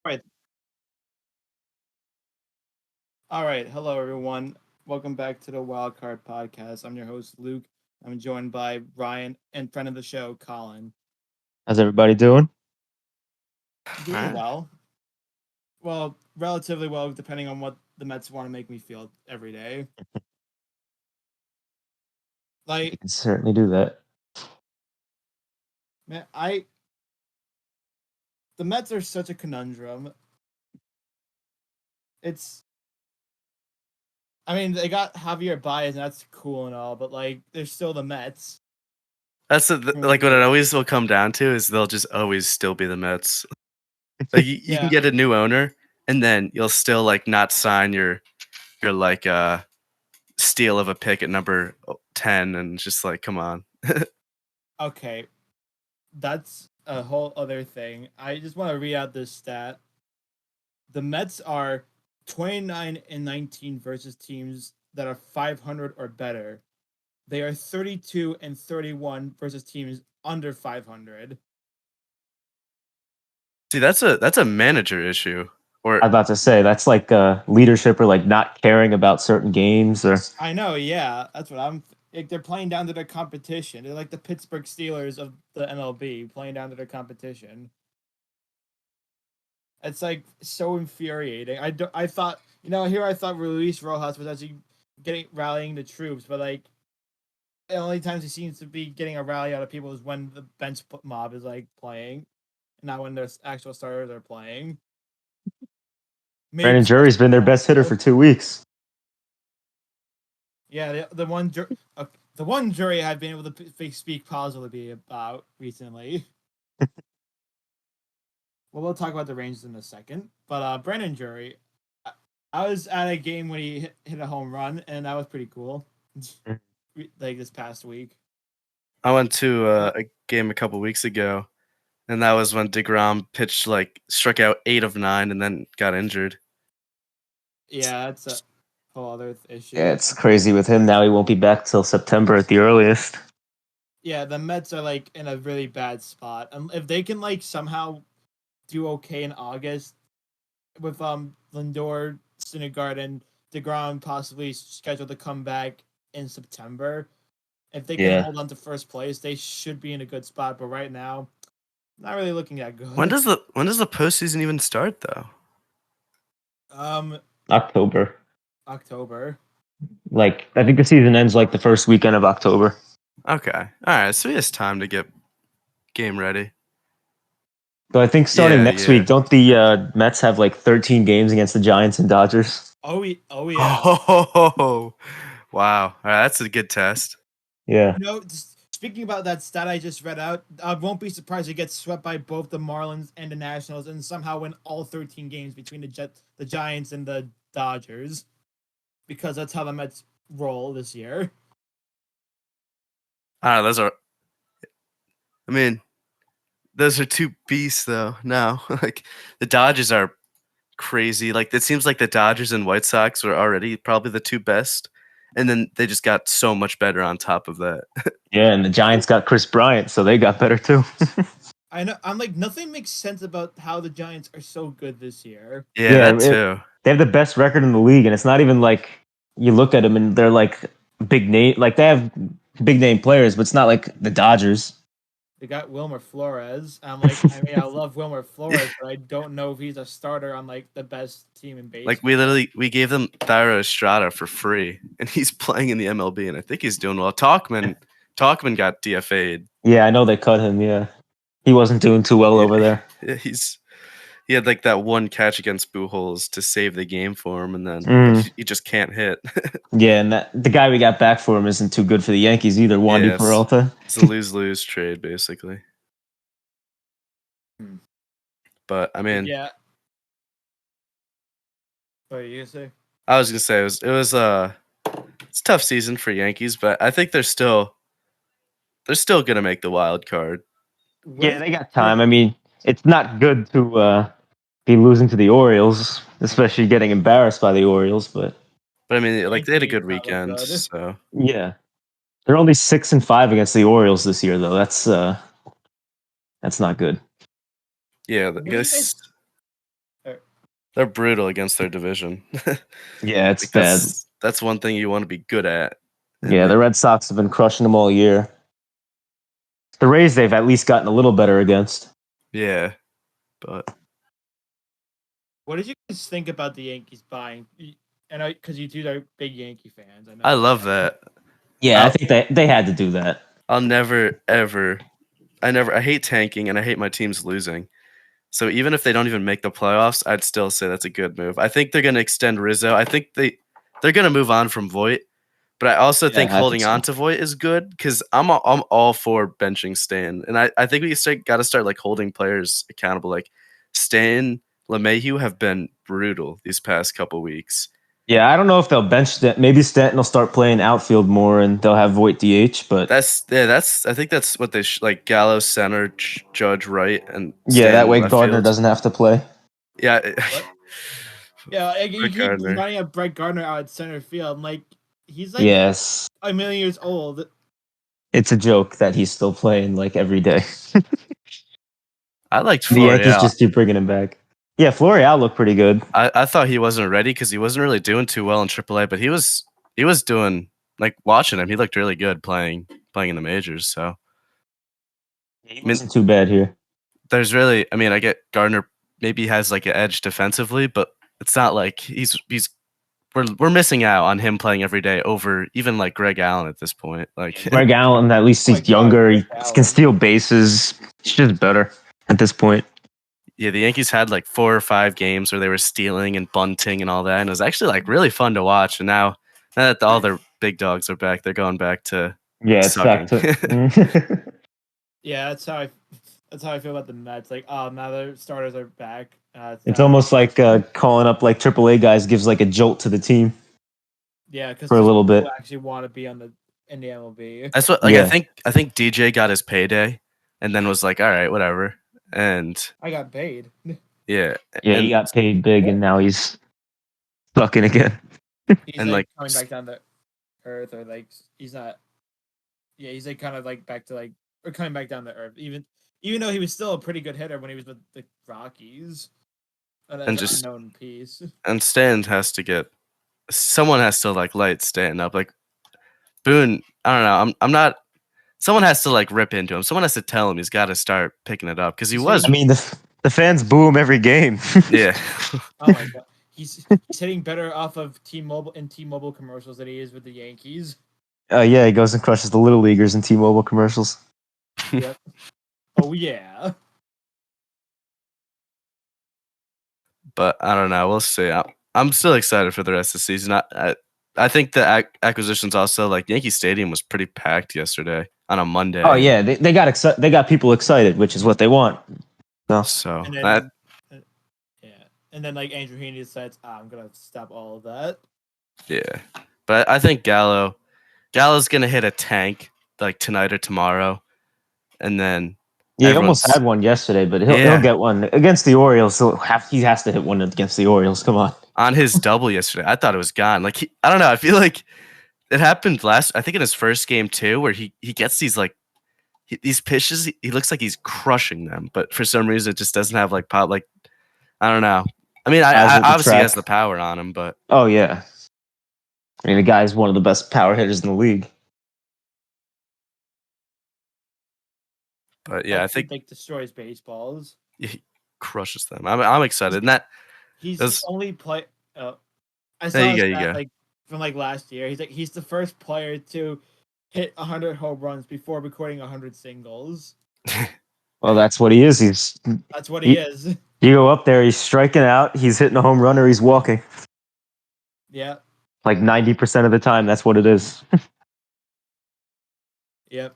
Right. All right. Hello, everyone. Welcome back to the WildCard podcast. I'm your host, Luke. I'm joined by Ryan and friend of the show, Colin. How's everybody doing? Doing Alright. well. Well, relatively well, depending on what the Mets want to make me feel every day. We Like, can certainly do that. man, the Mets are such a conundrum. It's, I mean, they got Javier Baez, and that's cool and all, but like, they're still the Mets. That's like what it always will come down to is they'll just always still be the Mets. Like you can Yeah. get a new owner and then you'll still like not sign your like steal of a pick at number 10 and just like come on. Okay. That's a whole other thing. I just want to read out this stat. The Mets are 29-19 versus teams that are 500 or better. They are 32-31 versus teams under 500. See, that's a manager issue. I'm Or about to say that's like leadership or like not caring about certain games or I know, yeah, that's what I'm. Like, they're playing down to their competition. They're like the Pittsburgh Steelers of the MLB, playing down to their competition. It's like so infuriating. I thought, here I thought Luis Rojas was actually rallying the troops, but like the only times he seems to be getting a rally out of people is when the bench mob is like playing, not when their actual starters are playing. Brandon Jury's been their best hitter for 2 weeks. Yeah, the one jury I've been able to speak positively about recently. Well, we'll talk about the Rangers in a second, but Brandon Jury, I was at a game when he hit a home run, and that was pretty cool. Like this past week. I went to a game a couple weeks ago and that was when DeGrom pitched struck out 8 of 9 and then got injured. Yeah, that's a whole other issue. Yeah, it's crazy with him now. He won't be back till September at the earliest. Yeah, the Mets are like in a really bad spot. If they can like somehow do okay in August with Lindor, Syndergaard, and DeGrom possibly scheduled to come back in September, if they can hold on to first place, they should be in a good spot. But right now, not really looking that good. When does the postseason even start though? October. Like, I think the season ends like the first weekend of October. Okay. All right. So he has time to get game ready. So I think starting next week, don't the Mets have like 13 games against the Giants and Dodgers? Oh yeah. Oh, wow. All right, that's a good test. Yeah. Speaking about that stat I just read out, I won't be surprised to get swept by both the Marlins and the Nationals and somehow win all 13 games between the Giants and the Dodgers, because that's how the Mets roll this year. Those are two beasts though. Now, like the Dodgers are crazy. Like it seems like the Dodgers and White Sox were already probably the two best, and then they just got so much better on top of that. Yeah, and the Giants got Chris Bryant, so they got better too. I know. I'm like, nothing makes sense about how the Giants are so good this year. Yeah, that too. They have the best record in the league, and it's not even like you look at them and they're like big name. Like they have big name players, but it's not like the Dodgers. They got Wilmer Flores. I'm like, I love Wilmer Flores, but I don't know if he's a starter on like the best team in baseball. Like we gave them Thairo Estrada for free, and he's playing in the MLB, and I think he's doing well. Talkman got DFA'd. Yeah, I know they cut him. Yeah, he wasn't doing too well over there. Yeah, he had like that one catch against Pujols to save the game for him, and then he just can't hit. Yeah, and the guy we got back for him isn't too good for the Yankees either. Wandy Peralta. It's a lose-lose trade, basically. But I mean, yeah. What are you gonna say? I was gonna say it's a tough season for Yankees, but I think they're still gonna make the wild card. Yeah, they got time. I mean, it's not good to be losing to the Orioles, especially getting embarrassed by the Orioles. But I mean, like they had a good weekend, so yeah, they're only 6-5 against the Orioles this year, though. That's not good. Yeah, They're brutal against their division. Yeah, it's Like bad. that's one thing you want to be good at. And Yeah, they- the Red Sox have been crushing them all year. The Rays, they've at least gotten a little better against. yeah, but What did you guys think about the Yankees buying? And because you two are big Yankee fans, I know. I love that. Yeah, I I'll, think they had to do that. I'll never ever. I hate tanking and I hate my teams losing. So even if they don't even make the playoffs, I'd still say that's a good move. I think they're going to extend Rizzo. I think they're going to move on from Voit, but I also think Yeah, I holding think so. on to Voit is good because I'm all for benching Stan, and I think we got to start like holding players accountable. Like Stan, LeMahieu have been brutal these past couple weeks. Yeah, I don't know if they'll bench Stanton. Maybe Stanton will start playing outfield more, and they'll have Voit DH. But That's I think that's what they like. Gallo center, Judge right, and yeah, that Stanton way left Gardner field. doesn't have to play. Yeah, What? Yeah, like, you Brett keep Gardner. running up Brett Gardner out at center field. I'm like, he's like Yes, a million years old. it's a joke that he's still playing like every day. I liked The Yankees Florial. just keep bringing him back. Yeah, Florial looked pretty good. I thought he wasn't ready because he wasn't really doing too well in AAA, but he was doing like watching him. He looked really good playing in the majors. So He mean- wasn't too bad here. there's really, I mean, I get Gardner maybe has like an edge defensively, but it's not like we're missing out on him playing every day over even like Greg Allen at this point. Like Greg Allen, at least Oh my he's younger. God, He Greg can Allen. steal bases. He's just better at this point. yeah, the Yankees had like 4 or 5 games where they were stealing and bunting and all that, and it was actually like really fun to watch. And now that all their big dogs are back, they're going back to Yeah, it's sucking. back to. Yeah, that's how I feel about the Mets. Like, oh, now their starters are back. It's almost like calling up like AAA guys gives like a jolt to the team. yeah, because for a little bit. actually want to be in the MLB. That's what like Yeah. I think DJ got his payday and then was like, all right, whatever. And I got paid. yeah, Yeah, and he got paid big, and now he's sucking again. He's And, like like, coming back down to earth, or like he's not. Yeah, he's like kind of like back to like or coming back down to earth. Even though he was still a pretty good hitter when he was with the Rockies. That's And an just- unknown piece. and Stan has to someone has to like light Stan up. Like Boone, I don't know. I'm not. Someone has to like rip into him. Someone has to tell him he's got to start picking it up because he was. I mean, the fans boo him every game. Yeah, Oh my god, he's hitting better off of T-Mobile commercials than he is with the Yankees. Yeah, he goes and crushes the little leaguers in T-Mobile commercials. Yep. Oh yeah. but I don't know. We'll see. I'm still excited for the rest of the season. I think the acquisitions also like Yankee Stadium was pretty packed yesterday on a Monday. Oh yeah, they got they got people excited, which is what they want. So And that then, yeah, and then like Andrew Heaney decides, I'm gonna stop all of that. yeah. But I think Gallo's gonna hit a tank like tonight or tomorrow, and then Yeah, he almost everyone's- had one yesterday, but Yeah. he'll get one against the Orioles. He has to hit one against the Orioles. Come on. on his double yesterday. I thought it was gone. Like I don't know. I feel like it happened I think in his first game too, where he gets these like these pitches. He looks like he's crushing them, but for some reason it just doesn't have like pop. Like I don't know. I mean, I Eyes at the obviously track. has the power on him, but Oh yeah. I mean, the guy's one of the best power hitters in the league. yeah, I Like, think he, like destroys baseballs. he crushes them. I'm excited, and that He's That's- the only play. I saw There you his go, you stat, go. like from like last year. He's the first player to hit 100 home runs before recording 100 singles. Well, that's what he is. That's what he is. You go up there, he's striking out, he's hitting a home run, or he's walking. Yeah. Like 90% of the time, that's what it is. Yep.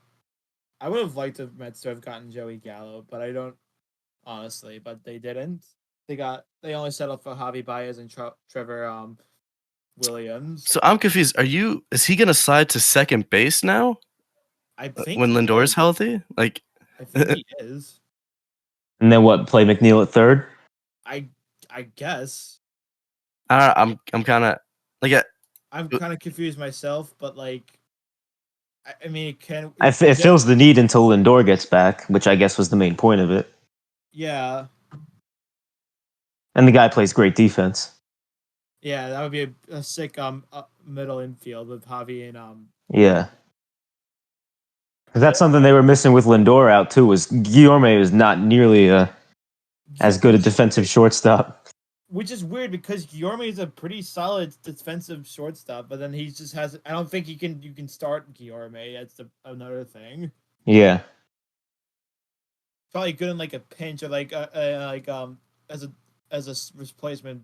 I would have liked the Mets to have gotten Joey Gallo, but I don't honestly. But they didn't. They only settled for Javi Baez and Trevor Williams. so I'm confused. Is he gonna slide to second base now I think when he Lindor's is. healthy? Like I think he is. And then what? Play McNeil at third? I guess. I'm kind of like I'm kind of confused myself, but like, I mean, it can. It fills the need until Lindor gets back, which I guess was the main point of it. Yeah. And the guy plays great defense. Yeah, that would be a sick middle infield with Javi and Yeah. Because that's something they were missing with Lindor out too. Was Guillorme is not nearly as good a defensive shortstop. Which is weird because Guillorme is a pretty solid defensive shortstop, but then he just has. I don't think you can start Guillorme. That's another thing. Yeah. Probably good in like a pinch or like as a replacement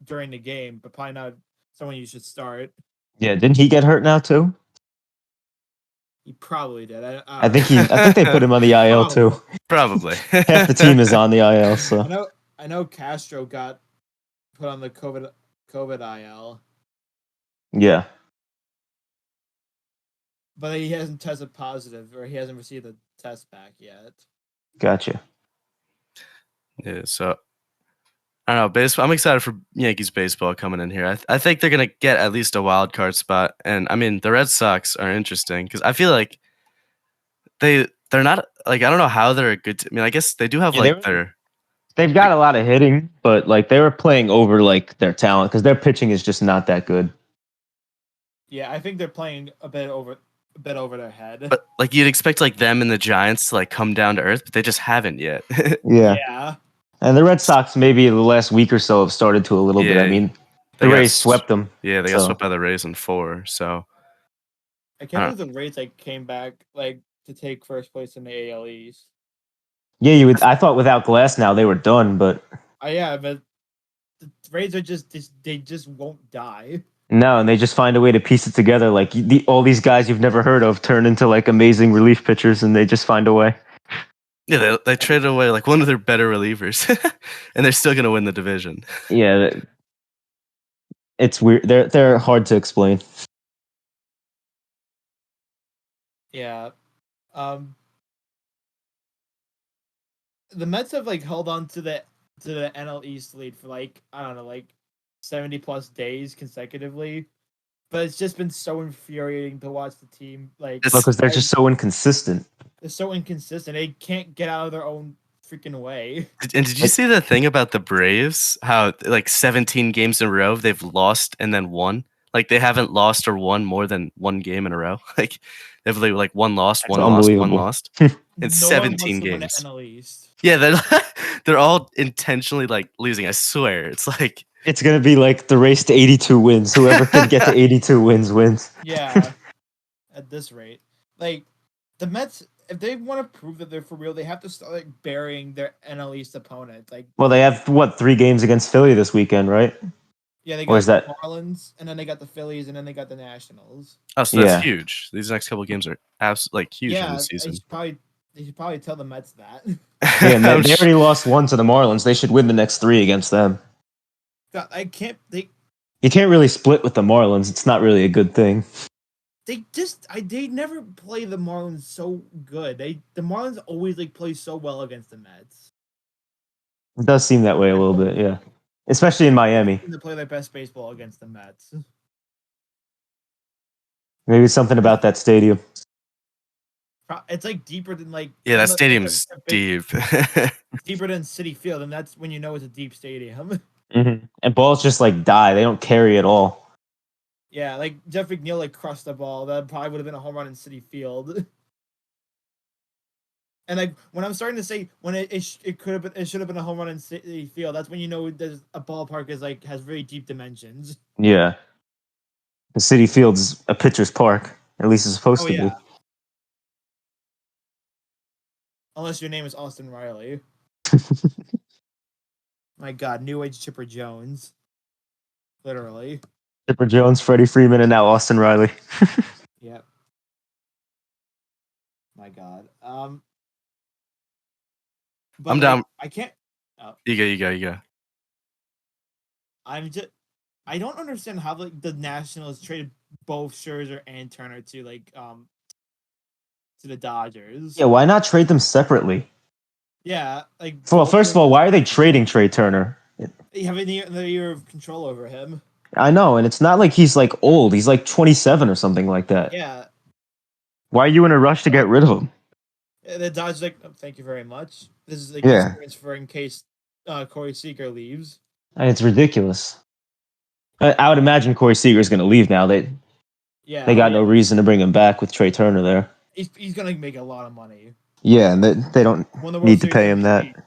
during the game, but probably not someone you should start. Yeah. Didn't he get hurt now too? He probably did. I think they put him on the IL too. Probably. Half the team is on the IL. So I know Castro got put on the COVID IL. Yeah. But he hasn't tested positive, or he hasn't received a test back yet. Gotcha. Yeah, so I don't know. Baseball. I'm excited for Yankees baseball coming in here. I think they're gonna get at least a wild card spot, and I mean the Red Sox are interesting because I feel like they're not like I don't know how they're a good. I mean, I guess they do have they've got a lot of hitting, but like they were playing over like their talent because their pitching is just not that good. Yeah, I think they're playing a bit over their head. But like you'd expect like them and the Giants to like come down to earth, but they just haven't yet. Yeah. And the Red Sox maybe the last week or so have started to a little bit. I mean, the Rays swept them. Yeah, they got swept by the Rays in 4. So I can't believe the Rays like came back like to take first place in the AL East. Yeah, you would. I thought without Glass now they were done, but yeah, but the Rays are they just won't die. No, and they just find a way to piece it together. Like all these guys you've never heard of turn into like amazing relief pitchers, and they just find a way. Yeah, they traded away like one of their better relievers, and they're still gonna win the division. Yeah, it's weird. They're hard to explain. Yeah, the Mets have like held on to the NL East lead for like I don't know like 70 plus days consecutively, but it's just been so infuriating to watch the team like because they're just so inconsistent. They're so inconsistent. They can't get out of their own freaking way. And did you see the thing about the Braves? How like 17 games in a row they've lost and then won. Like they haven't lost or won more than one game in a row. Like they've like one lost, one lost, one lost. It's 17 games. NL East. Yeah, they're all intentionally like losing. I swear, it's like it's gonna be like the race to 82 wins. Whoever can get to 82 wins. Yeah, at this rate, like the Mets, if they want to prove that they're for real, they have to start like burying their NL East opponent. Like, well, they have 3 games against Philly this weekend, right? Yeah, they got the Marlins, and then they got the Phillies, and then they got the Nationals. Oh, so that's huge. These next couple of games are absolutely like huge in the season. They should probably tell the Mets that. Yeah, they already lost 1 to the Marlins. They should win the next 3 against them. God, you can't really split with the Marlins. It's not really a good thing. They never play the Marlins so good. The Marlins always like play so well against the Mets. It does seem that way a little bit, yeah. Especially in Miami. They play their best baseball against the Mets. Maybe something about that stadium. It's like deeper than like that stadium's deep. Deeper than Citi Field, and that's when you know it's a deep stadium. Mm-hmm. And balls just like die; they don't carry at all. Yeah, like Jeff McNeil like crushed the ball. That probably would have been a home run in Citi Field. And like when I'm starting to say when it should have been a home run in Citi Field, that's when you know there's a ballpark has very deep dimensions. Yeah, the Citi Field's a pitcher's park. At least it's supposed to be. Unless your name is Austin Riley. My God, New Age Chipper Jones. Literally. Chipper Jones, Freddie Freeman, and now Austin Riley. Yep. My God. But I'm down. I can't. Oh. You go. I don't understand how the Nationals traded both Scherzer and Turner to the Dodgers. Yeah, why not trade them separately? Yeah, like. Well, first of all, why are they trading Trey Turner? They have another year of control over him. I know, and it's not like he's like old. He's like 27 or something like that. Yeah. Why are you in a rush to get rid of him? The Dodgers like, oh, thank you very much. This is like experience for in case Corey Seager leaves. And it's ridiculous. I would imagine Corey Seager's going to leave now. They got no reason to bring him back with Trey Turner there. He's gonna make a lot of money. Yeah, and they don't Won the World need to Series pay him that. MVP.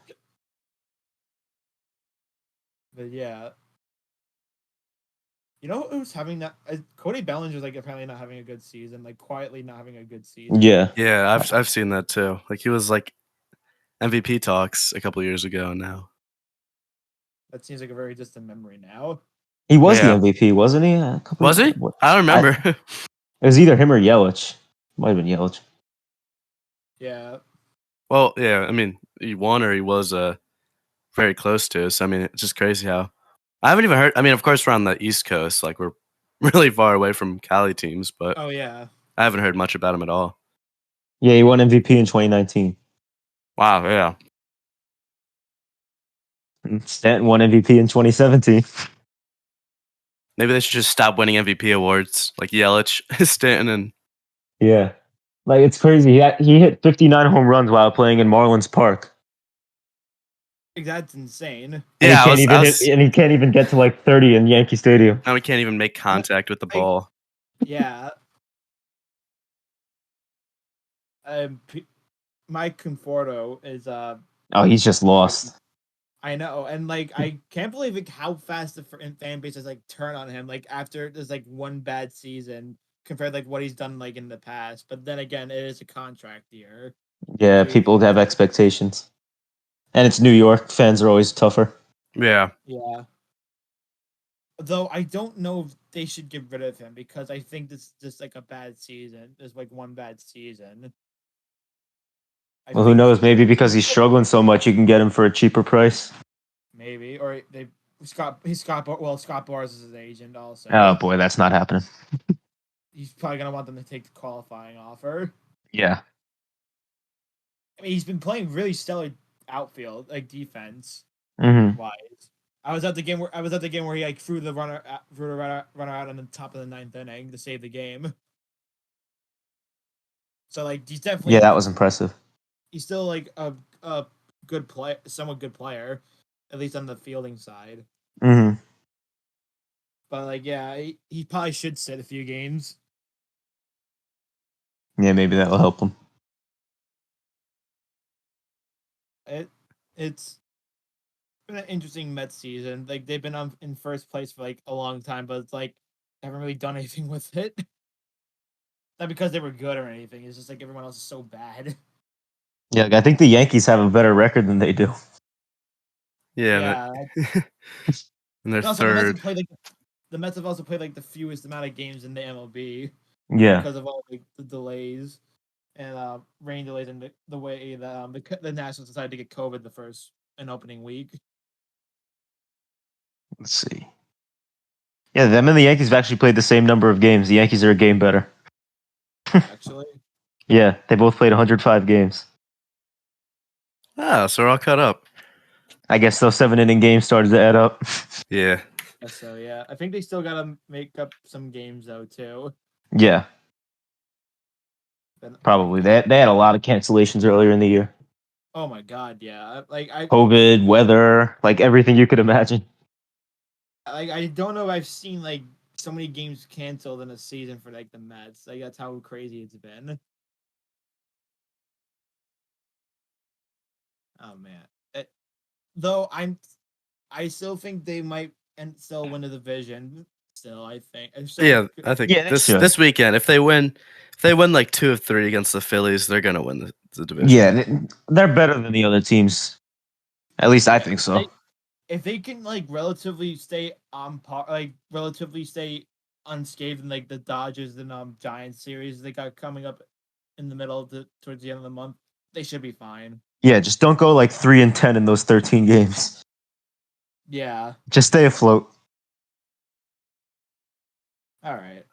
But yeah. You know who's having that? Cody Bellinger's like apparently not having a good season, like quietly not having a good season. Yeah. Yeah, I've seen that too. Like he was like MVP talks a couple years ago now. That seems like a very distant memory now. He was Yeah. the MVP, wasn't he? Was he? I don't remember. It was either him or Yelich. Might have been Yelich. Yeah. Well, yeah, I mean, he won or he was very close to. So I mean, it's just crazy how I haven't even heard. I mean, of course, we're on the East Coast, like we're really far away from Cali teams, but Oh yeah. I haven't heard much about him at all. Yeah, he won MVP in 2019. Wow, yeah. And Stanton won MVP in 2017. Maybe they should just stop winning MVP awards like Yelich, Stanton, and Yeah. Like, it's crazy. He hit 59 home runs while playing in Marlins Park. Like, that's insane. And yeah, he can't even get to like 30 in Yankee Stadium. now we can't even make contact with the ball. Yeah. Mike Conforto is Oh, he's just lost. I know, and like I can't believe like how fast the fan base has like turned on him like after there's like one bad season compared to like what he's done like in the past. But then again, it is a contract year. Yeah, people have expectations. And it's New York. Fans are always tougher. Yeah. Yeah. Though I don't know if they should get rid of him because I think this is just like a bad season. There's like one bad season. Well, who knows? Maybe because he's struggling so much, you can get him for a cheaper price. Maybe, or Scott Boras is his agent also. Oh boy, that's not happening. He's probably gonna want them to take the qualifying offer. Yeah. I mean, he's been playing really stellar outfield, like defense Mm-hmm. wise. I was at the game where he like threw the runner out on the top of the ninth inning to save the game. So like he's definitely that was impressive. He's still like a good play, somewhat good player, at least on the fielding side. Mm-hmm. But like, yeah, he probably should sit a few games. Yeah, maybe that'll help him. It's been an interesting Mets season. Like they've been in first place for like a long time, but it's like they haven't really done anything with it. Not because they were good or anything. It's just like everyone else is so bad. Yeah, I think the Yankees have a better record than they do. Yeah. And they're also, third. The Mets have also played like the fewest amount of games in the MLB. Yeah. Because of all like, the delays and rain delays and the way that the Nationals decided to get COVID the first opening week. Let's see. Yeah, them and the Yankees have actually played the same number of games. The Yankees are a game better. Actually. Yeah, they both played 105 games. Ah, so we're all caught up. I guess those 7-inning games started to add up. Yeah. So yeah, I think they still gotta make up some games though too. Yeah, probably. They had a lot of cancellations earlier in the year. Oh my god, yeah. COVID, weather, like everything you could imagine. I don't know if I've seen like so many games canceled in a season for like the Mets. Like that's how crazy it's been. Oh man. Though I still think they might and still win the division. Still, I think. I think this weekend, if they win like 2 of 3 against the Phillies, they're gonna win the division. Yeah, they're better than the other teams. At least I think so. If they can like relatively stay on par, like relatively stay unscathed in like the Dodgers and Giants series they got coming up in the middle towards the end of the month, they should be fine. Yeah, just don't go like 3-10 in those 13 games. Yeah. Just stay afloat. All right.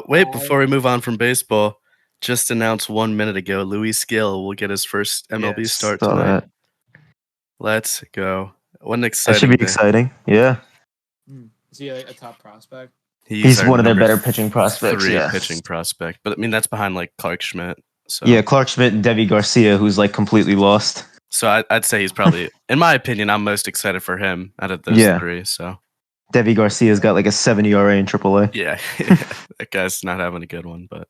Wait, before we move on from baseball, just announced 1 minute ago, Luis Gil will get his first MLB start tonight. Let's go. What an exciting That should be day. exciting. Yeah. Is he like a top prospect? He's one of their better pitching prospects. 3 yeah. pitching prospect. But I mean, that's behind like Clark Schmidt. So. Yeah, Clark Schmidt and Debbie Garcia, who's like completely lost. So I'd say he's probably, in my opinion, I'm most excited for him out of those Yeah. three. So Devi Garcia's got like a 7 ERA in AAA. yeah, that guy's not having a good one, but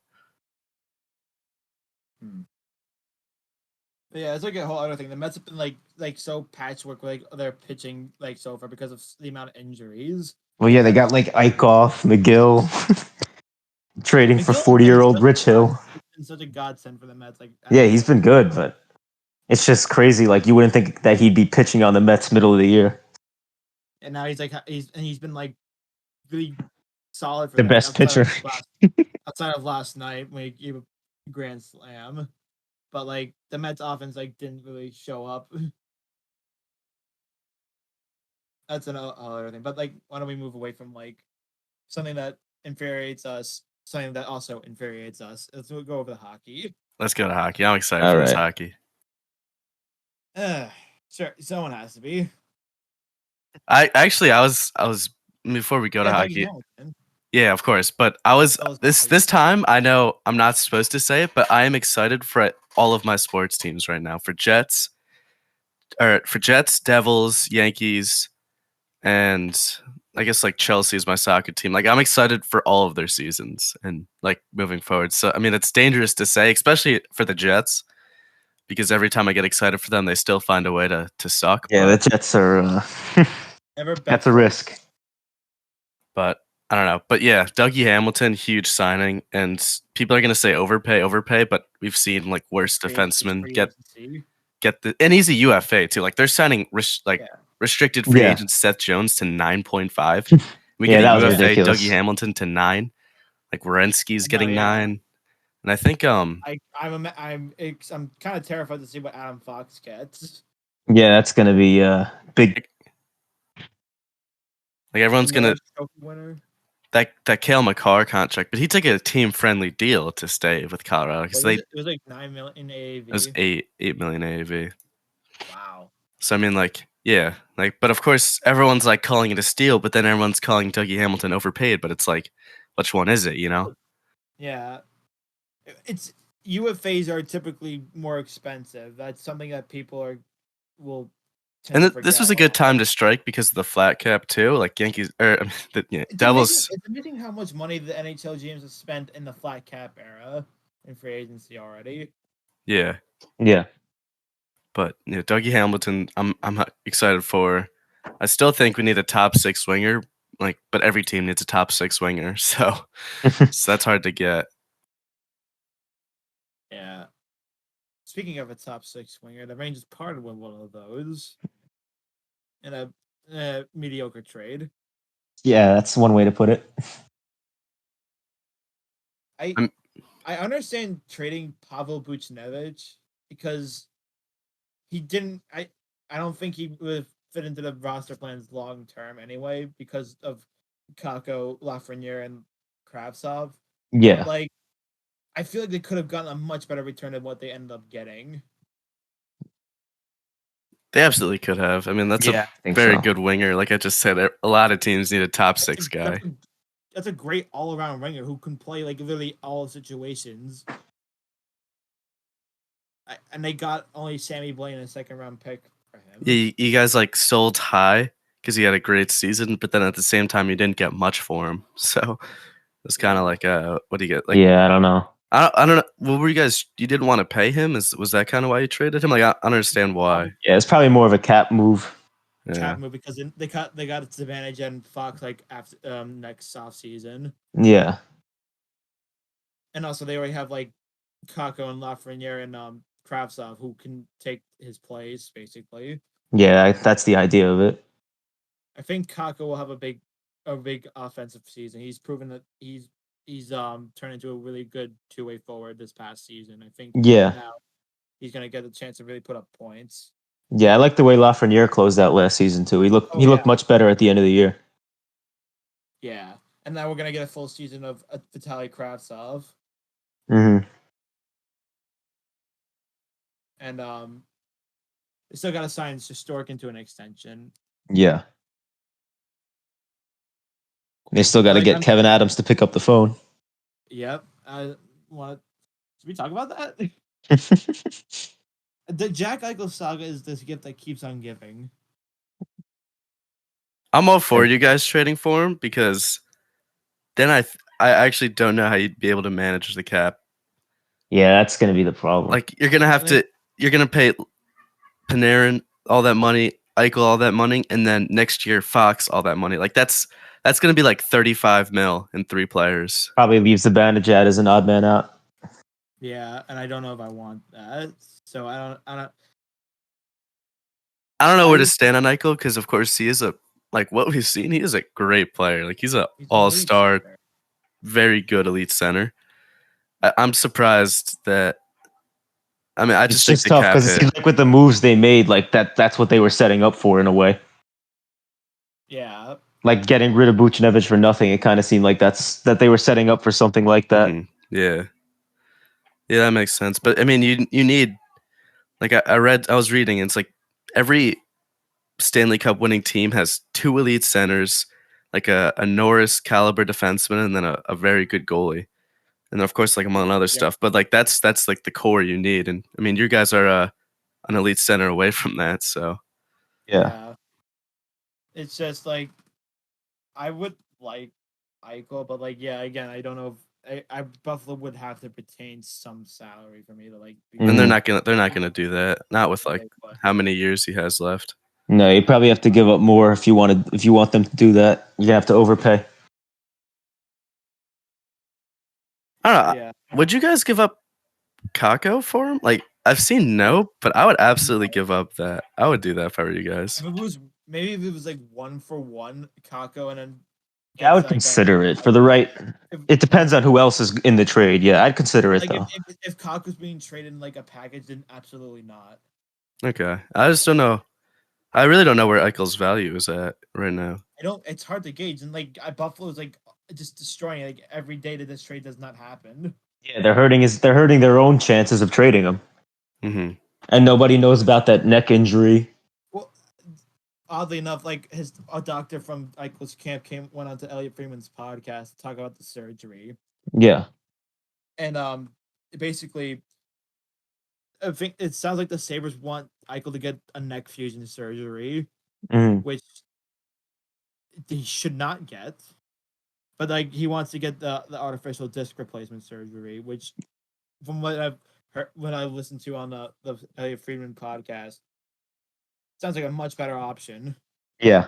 But yeah, it's like a whole other thing. The Mets have been like so patchwork with like their pitching like so far because of the amount of injuries. Well, yeah, they got like Eichel, McGill, trading for 40-year-old Rich Hill. It's been such a godsend for the Mets. Like, Yeah, he's been good, but it's just crazy. Like, you wouldn't think that he'd be pitching on the Mets middle of the year. and now he's been like really solid for The them, best pitcher. outside of last night when he gave a grand slam. But like the Mets offense like didn't really show up. That's another thing. But like, why don't we move away from like something that infuriates us, something that also infuriates us? Let's go over the hockey. let's go to hockey. I'm excited All for this right. hockey. Sure, someone has to be. I was before we go to hockey. Yeah, of course. But I was this time. I know I'm not supposed to say it, but I am excited for all of my sports teams right now. For Jets, Devils, Yankees, and I guess like Chelsea is my soccer team. Like I'm excited for all of their seasons and like moving forward. So I mean, it's dangerous to say, especially for the Jets, because every time I get excited for them, they still find a way to suck. Yeah, the Jets are. That's a risk. But I don't know. But yeah, Dougie Hamilton, huge signing, and people are gonna say overpay. But we've seen like worse defensemen get the, and he's a UFA too. Like they're signing restricted free agent Seth Jones to 9.5. We get a UFA ridiculous. Dougie Hamilton to 9. Like Werenski's getting 9, and I think I'm kind of terrified to see what Adam Fox gets. Yeah, that's gonna be big. Like everyone's gonna that Cale McCarr contract, but he took a team friendly deal to stay with Colorado because it was like $9 million AAV. It was $8 million AAV. Wow. So I mean, like, yeah, like, but of course everyone's like calling it a steal, but then everyone's calling Dougie Hamilton overpaid. But it's like, which one is it? You know? Yeah, it's UFAs are typically more expensive. That's something that people will. And this was a good time to strike because of the flat cap too. Like Yankees or Devils. It's amazing how much money the NHL GMs have spent in the flat cap era in free agency already. Yeah. But Dougie Hamilton, I'm excited for. I still think we need a top 6 winger, like, but every team needs a top 6 winger, so that's hard to get. Yeah. Speaking of a top 6 winger, the Rangers parted with one of those in a mediocre trade. Yeah, that's one way to put it. I understand trading Pavel Buchnevich because he didn't. I don't think he would fit into the roster plans long term anyway because of Kakko, Lafreniere, and Kravtsov. Yeah. But, like, I feel like they could have gotten a much better return than what they ended up getting. They absolutely could have. I mean, that's a very good winger. Like I just said, a lot of teams need a top 6 guy. That's a great all-around winger who can play like literally all situations. And they got only Sammy Blaine, a second-round pick for him. Yeah, you guys like sold high because he had a great season, but then at the same time, you didn't get much for him. So it's kind of like, what do you get? Like, I don't know. I don't know. What were you guys? You didn't want to pay him? Was that kind of why you traded him? Like, I understand why. Yeah, it's probably more of a cap move. Cap move because they got its advantage and Fox like after next off season. Yeah. And also they already have like Kakko and Lafreniere and Kravtsov who can take his place basically. Yeah, that's the idea of it. I think Kakko will have a big offensive season. He's proven that he's turned into a really good two-way forward this past season. I think now he's gonna get a chance to really put up points. Yeah, I like the way Lafreniere closed out last season too. He looked much better at the end of the year. Yeah, and now we're gonna get a full season of Vitaly Kravtsov. Mm-hmm. And they still got to sign Shesterkin into an extension. Yeah. They still got to get Kevin Adams to pick up the phone. Yep. Should we talk about that? The Jack Eichel saga is this gift that keeps on giving. I'm all for you guys trading for him because then I actually don't know how you'd be able to manage the cap. Yeah, that's gonna be the problem. Like you're gonna pay Panarin all that money, Eichel all that money, and then next year Fox all that money. Like that's gonna be like 35 mil in 3 players. Probably leaves the Zibanejad as an odd man out. Yeah, and I don't know if I want that. So I don't. I don't know where to stand on Eichel because of course he is like what we've seen, he is a great player. Like he's an all-star, very good elite center. I'm surprised that. I mean, I just think just tough because it seems like with the moves they made, like that's what they were setting up for in a way. Yeah. Like getting rid of Buchnevich for nothing, it kind of seemed like that they were setting up for something like that. Mm-hmm. Yeah, that makes sense. But I mean, you need like I was reading, and it's like every Stanley Cup winning team has 2 elite centers, like a Norris caliber defenseman, and then a very good goalie. And of course, like among other stuff, but like that's like the core you need. And I mean, you guys are an elite center away from that, so yeah. It's just like I would like Eichel, but like again, I don't know if I Buffalo would have to retain some salary for me to like. And they're not gonna do that. Not with like how many years he has left. No, you probably have to give up more if you want them to do that. You're gonna have to overpay. I don't know. Yeah. Would you guys give up Kako for him? Like I've seen no, but I would absolutely give up that. I would do that if I were you guys. If it was like 1-for-1 Kako and then. Yeah, I would consider it for the right. It depends on who else is in the trade. Yeah, I'd consider it though. If Kaku's being traded in like a package, then absolutely not. Okay, I just don't know. I really don't know where Eichel's value is at right now. It's hard to gauge, and like Buffalo's like just destroying it, like every day that this trade does not happen. Yeah, they're hurting their own chances of trading him. Mm-hmm. And nobody knows about that neck injury. Well, oddly enough, like a doctor from Eichel's camp went on to Elliot Freeman's podcast to talk about the surgery. Yeah, and basically, I think it sounds like the Sabres want Eichel to get a neck fusion surgery, which he should not get. But like he wants to get the artificial disc replacement surgery, which, from what I've heard, when I listened to on the Elliot Friedman podcast, sounds like a much better option. Yeah.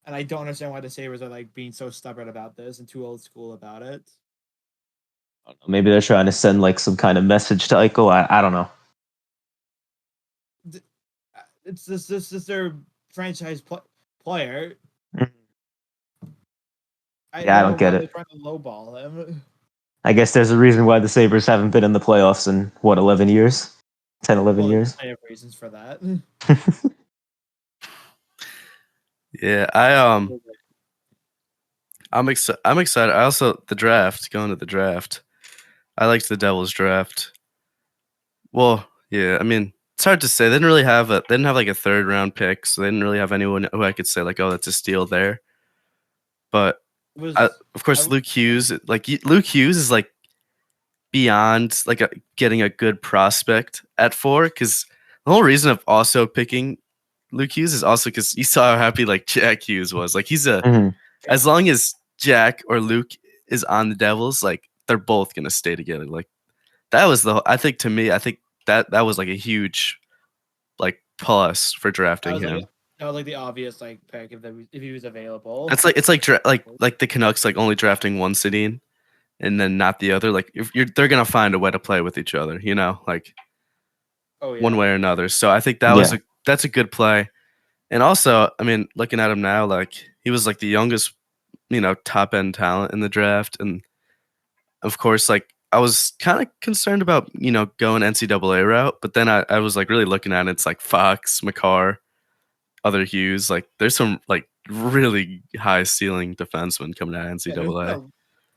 And I don't understand why the Sabres are like being so stubborn about this and too old school about it. Maybe they're trying to send like some kind of message to Eichel. I don't know. This is their franchise player. I don't get it. They're trying to lowball him. I guess there's a reason why the Sabres haven't been in the playoffs in, 11 years? 10, 11 years? I have reasons for that. Yeah, I'm excited. I also, going to the draft. I liked the Devils draft. Well, yeah, I mean, it's hard to say. They didn't have like a 3rd round pick, so they didn't really have anyone who I could say like, oh, that's a steal there. But of course, Luke Hughes. Like Luke Hughes is like beyond like getting a good prospect at 4. Because the whole reason of also picking Luke Hughes is also because you saw how happy like Jack Hughes was. Like he's as long as Jack or Luke is on the Devils, like they're both gonna stay together. Like that was I think that was like a huge like plus for drafting him. That was like the obvious like pick if he was available. It's like the Canucks like only drafting one Sedin and then not the other. Like they're gonna find a way to play with each other, like one way or another. So I think that's a good play. And also, I mean, looking at him now, like he was like the youngest, top end talent in the draft, and of course, like I was kind of concerned about going NCAA route, but then I was like really looking at it. It's like Fox, McCarr, other Hughes. Like there's some like really high ceiling defensemen coming out of NCAA.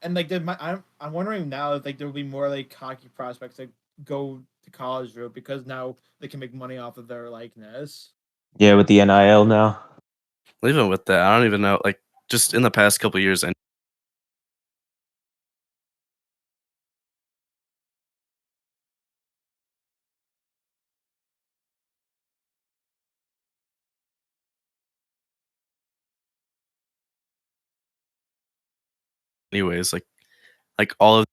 And like I'm wondering now if like there will be more like hockey prospects that go to college route because now they can make money off of their likeness. Yeah, with the NIL now. Even with that, I don't even know. Like just in the past couple of years, anyways. Like all of.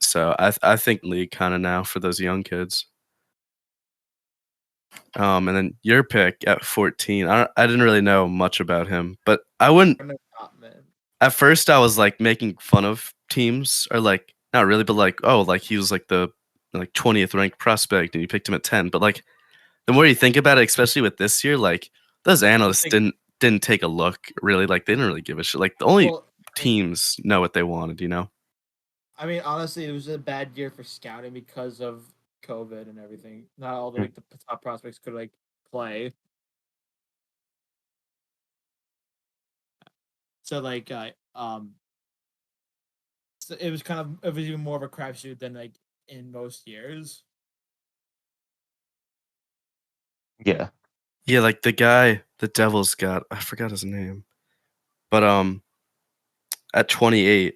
So I think league kind of now for those young kids. And then your pick at 14. I didn't really know much about him, but I wouldn't. At first, I was like making fun of teams, or like not really, but like oh, like he was like the like 20th ranked prospect, and you picked him at 10. But like the more you think about it, especially with this year, like those analysts didn't take a look really. Like they didn't really give a shit. Like the only teams know what they wanted, you know. I mean, honestly, it was a bad year for scouting because of COVID and everything. Not all the top prospects could like play. So like, so it was even more of a crapshoot than like in most years. Yeah. Yeah, like the guy the Devils got, I forgot his name, but at 28,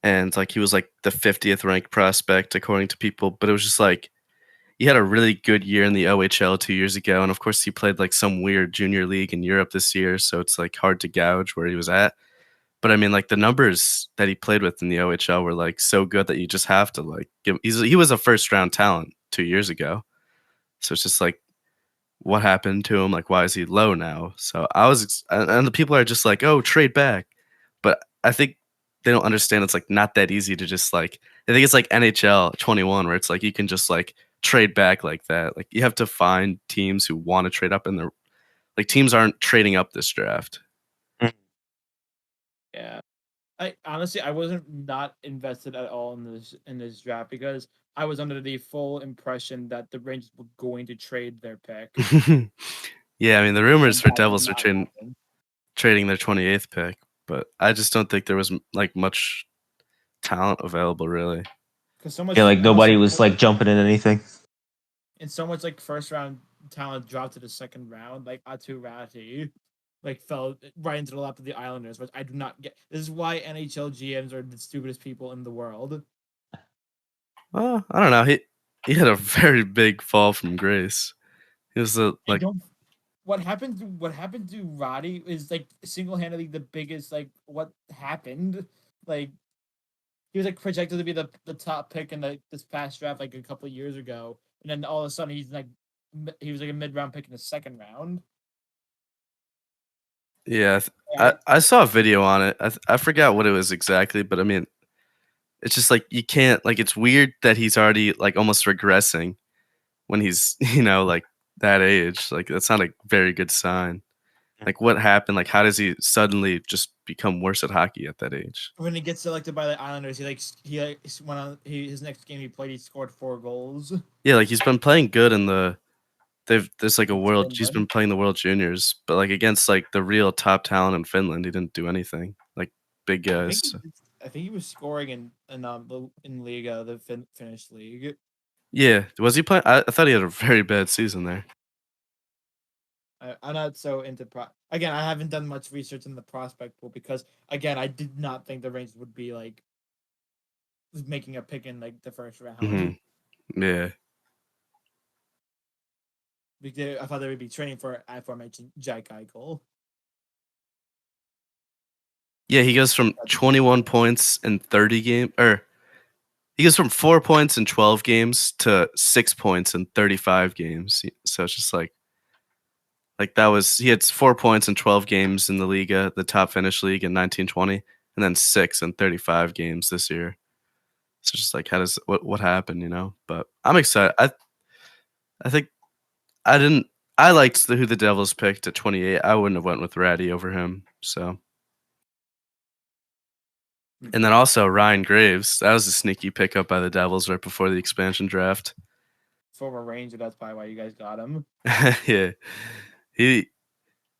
and like he was like the 50th ranked prospect according to people, but it was just like he had a really good year in the OHL 2 years ago, and of course he played like some weird junior league in Europe this year, so it's like hard to gauge where he was at. But I mean, like the numbers that he played with in the OHL were like so good that you just have to like give. He was a first round talent 2 years ago, so it's just like what happened to him? Like why is he low now? So and the people are just like, oh, trade back, but I think they don't understand it's like not that easy to just like. I think it's like NHL 21 where it's like you can just like trade back like that. Like you have to find teams who want to trade up, and they're like teams aren't trading up this draft. Yeah. I honestly I wasn't not invested at all in this draft because I was under the full impression that the Rangers were going to trade their pick. Yeah, I mean the rumors for That did Devils are not happen. trading their 28th pick, but I just don't think there was like much talent available really. Because so much, Yeah, like nobody honestly, was like jumping in anything. and so much like first round talent dropped to the second round, like Atu Rati, like fell right into the lap of the Islanders, which I do not get. This is why NHL GMs are the stupidest people in the world. Well, I don't know. He had a very big fall from grace. He was like What happened to Roddy is like single handedly the biggest like what happened. Like he was like projected to be the top pick in this past draft like a couple of years ago, and then all of a sudden he was like a mid round pick in the second round. yeah. I saw a video on it. I forgot what it was exactly, but I mean, it's just like you can't like it's weird that he's already like almost regressing when he's like that age. Like that's not a very good sign. Like what happened? Like how does he suddenly just become worse at hockey at that age? When he gets selected by the Islanders, he went on his next game he played. He scored 4 goals. Yeah, like he's been playing good in there's like a world. He's been Finland. playing the World Juniors, but like against like the real top talent in Finland, he didn't do anything. Like big guys. I think he was scoring in Liga, the Finnish league. Yeah, was he playing? I thought he had a very bad season there. I'm not so into again. I haven't done much research in the prospect pool because again, I did not think the Rangers would be like making a pick in like the first round. Mm-hmm. Yeah. Because I thought they would be training for aforementioned Jack Eichel. Yeah, he goes from 21 points in 30 games, or he goes from 4 points in 12 games to 6 points in 35 games. So it's just like he had 4 points in 12 games in the Liga, the top Finnish league in 1920, and then 6 in 35 games this year. So just like how does what happened, But I'm excited. I think I liked who the Devils picked at 28. I wouldn't have went with Ratty over him. So. And then also Ryan Graves. That was a sneaky pickup by the Devils right before the expansion draft. Former Ranger, that's probably why you guys got him. Yeah.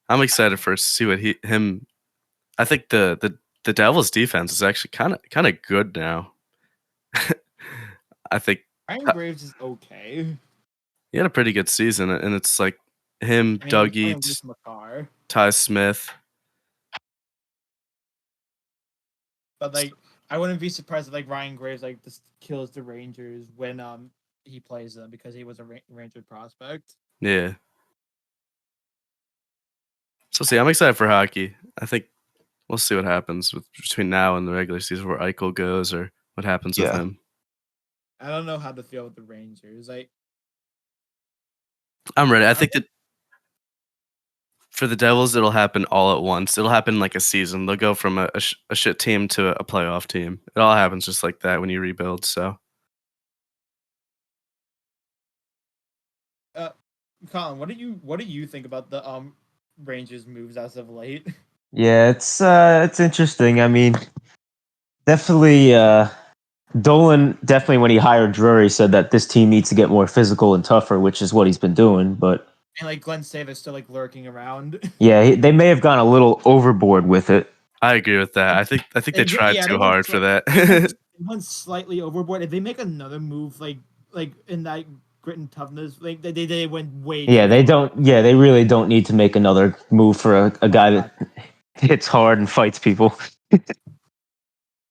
I'm excited for to see what him. I think the Devils defense is actually kind of good now. I think Ryan Graves is okay. He had a pretty good season, and it's like him, Dougie, Ty Smith. But like, I wouldn't be surprised if like Ryan Graves like just kills the Rangers when he plays them because he was a Ranger prospect. Yeah. So see, I'm excited for hockey. I think we'll see what happens between now and the regular season where Eichel goes or what happens with him. I don't know how to feel with the Rangers. I'm ready. I think that for the Devils, it'll happen all at once. It'll happen like a season. They'll go from a shit team to a playoff team. It all happens just like that when you rebuild. So, Colin, what do you think about the Rangers moves as of late? Yeah, it's interesting. I mean, definitely Dolan definitely when he hired Drury said that this team needs to get more physical and tougher, which is what he's been doing. But And like Glenn Saver's still like lurking around. yeah, they may have gone a little overboard with it. I agree with that. I think they tried too hard for that. They went slightly overboard. If they make another move like in that grit and toughness, like they went way. Yeah, they don't. Yeah, they really don't need to make another move for a guy that hits hard and fights people.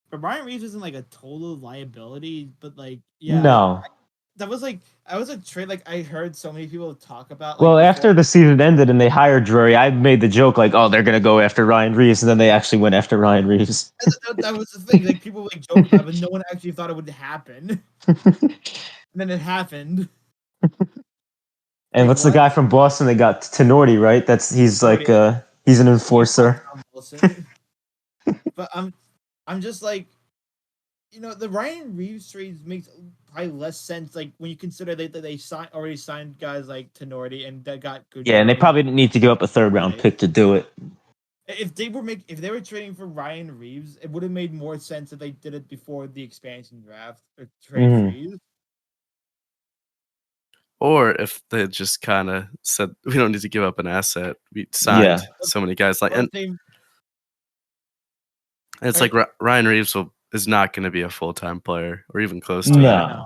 But Ryan Reeves isn't like a total liability, but like yeah, No. that was a trade like I heard so many people talk about. Like, Well, after the season ended and they hired Drury, I made the joke like, "Oh, they're gonna go after Ryan Reeves," and then they actually went after Ryan Reeves. that was the thing. Like people like joke about it, but no one actually thought it would happen. And then it happened. And what's the guy from Boston they got? Tenorti, right? He's like he's an enforcer. But I'm just like, the Ryan Reeves trade makes probably less sense. Like when you consider that they already signed guys like Tenorti and that got good. Yeah, and they probably didn't need to give up a third round pick to do it. If they were trading for Ryan Reeves, it would have made more sense if they did it before the expansion draft or trade freeze. Or if they just kind of said, we don't need to give up an asset. We signed so many guys. And it's like Ryan Reeves is not going to be a full-time player or even close to that.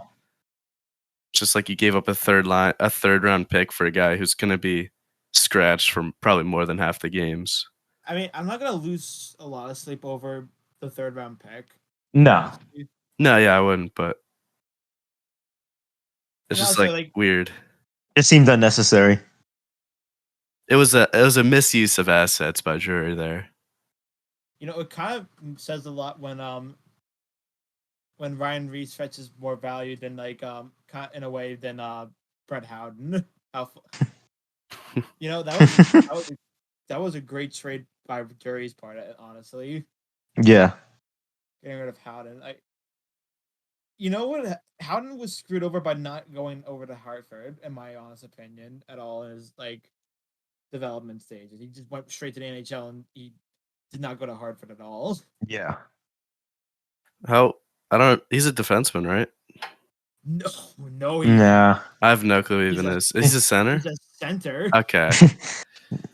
Just like you gave up a third round pick for a guy who's going to be scratched from probably more than half the games. I mean, I'm not going to lose a lot of sleep over the third round pick. No, yeah, I wouldn't, but it's just like weird. It seemed unnecessary. It was a misuse of assets by Drury there. It kind of says a lot when Ryan Reeves fetches more value than in a way than Brett Howden. That was a great trade by Drury's part, honestly. Yeah. Getting rid of Howden. Howden was screwed over by not going over to Hartford, in my honest opinion, at all in his development stages. He just went straight to the NHL and he did not go to Hartford at all. Yeah. He's a defenseman, right? No. Nah. I have no clue even is. Is he a center? He's a center. Okay.